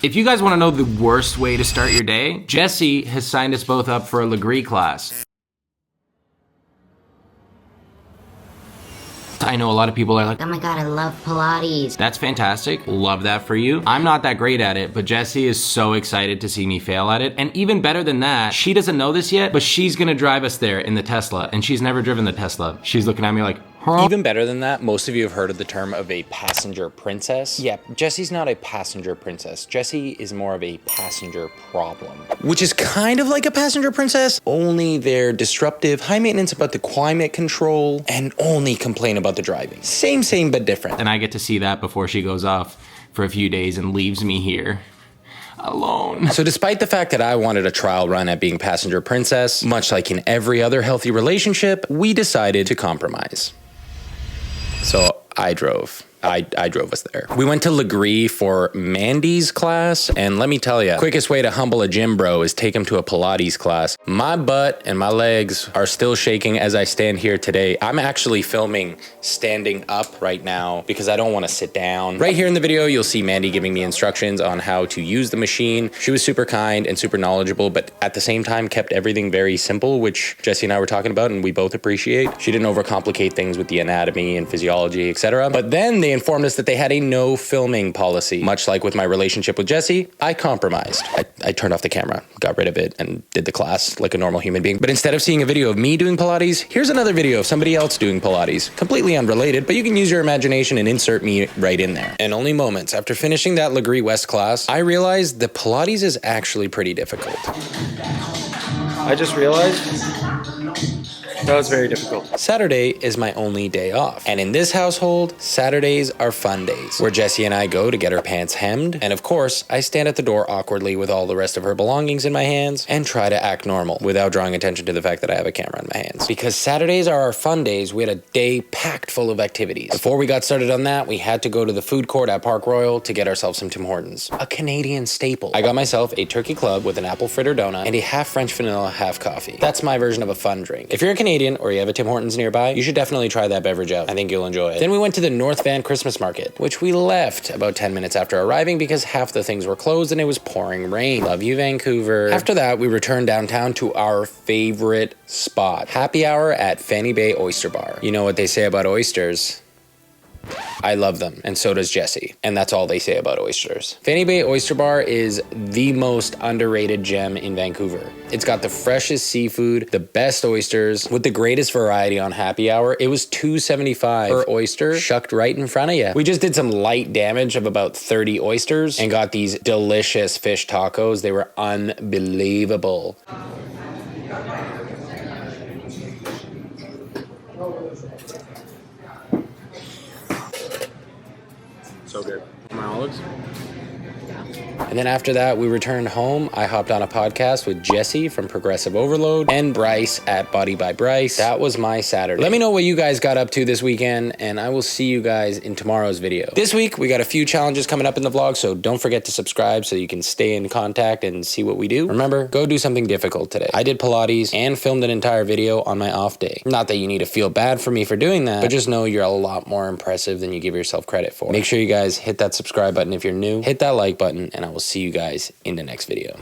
If you guys want to know the worst way to start your day, Jessie has signed us both up for a Legree class. I know a lot of people are like, oh my God, I love Pilates. That's fantastic. Love that for you. I'm not that great at it, but Jessie is so excited to see me fail at it. And even better than that, she doesn't know this yet, but she's gonna drive us there in the Tesla, and she's never driven the Tesla. She's looking at me like, huh? Even better than that, most of you have heard of the term of a passenger princess. Yeah, Jessie's not a passenger princess. Jessie is more of a passenger problem, which is kind of like a passenger princess, only they're disruptive, high maintenance about the climate control, and only complain about the driving. Same, but different. And I get to see that before she goes off for a few days and leaves me here alone. So despite the fact that I wanted a trial run at being passenger princess, much like in every other healthy relationship, we decided to compromise. So I drove us there. We went to Legree for Mandy's class, and let me tell you, quickest way to humble a gym bro is take him to a Pilates class. My butt and my legs are still shaking as I stand here today. I'm actually filming standing up right now because I don't want to sit down. Right here in the video, you'll see Mandy giving me instructions on how to use the machine. She was super kind and super knowledgeable, but at the same time kept everything very simple, which Jessie and I were talking about and we both appreciate. She didn't overcomplicate things with the anatomy and physiology, etc. But then they informed us that they had a no filming policy. Much like with my relationship with Jessie, I compromised. I turned off the camera, got rid of it, and did the class like a normal human being. But instead of seeing a video of me doing Pilates, here's another video of somebody else doing Pilates. Completely unrelated, but you can use your imagination and insert me right in there. And only moments after finishing that Legree West class, I realized that Pilates is actually pretty difficult. I just realized that was very difficult. Saturday is my only day off. And in this household, Saturdays are fun days, where Jessie and I go to get her pants hemmed. And of course, I stand at the door awkwardly with all the rest of her belongings in my hands and try to act normal without drawing attention to the fact that I have a camera in my hands. Because Saturdays are our fun days, we had a day packed full of activities. Before we got started on that, we had to go to the food court at Park Royal to get ourselves some Tim Hortons, a Canadian staple. I got myself a turkey club with an apple fritter donut and a half French vanilla, half coffee. That's my version of a fun drink. If you're a Canadian or you have a Tim Hortons nearby, you should definitely try that beverage out. I think you'll enjoy it. Then we went to the North Van Christmas Market, which we left about 10 minutes after arriving because half the things were closed and it was pouring rain. Love you, Vancouver. After that, we returned downtown to our favorite spot, happy hour at Fanny Bay Oyster Bar. You know what they say about oysters? I love them, and so does Jessie, and that's all they say about oysters. Fanny Bay Oyster Bar is the most underrated gem in Vancouver. It's got the freshest seafood, the best oysters, with the greatest variety on happy hour. It was $2.75 per oyster, shucked right in front of you. We just did some light damage of about 30 oysters and got these delicious fish tacos. They were unbelievable. So good. My olives. And then after that, we returned home. I hopped on a podcast with Jessie from Progressive Overload and Bryce at Body by Bryce. That was my Saturday. Let me know what you guys got up to this weekend, and I will see you guys in tomorrow's video. This week, we got a few challenges coming up in the vlog, so don't forget to subscribe so you can stay in contact and see what we do. Remember, go do something difficult today. I did Pilates and filmed an entire video on my off day. Not that you need to feel bad for me for doing that, but just know you're a lot more impressive than you give yourself credit for. Make sure you guys hit that subscribe button if you're new, hit that like button, and I will see you guys in the next video.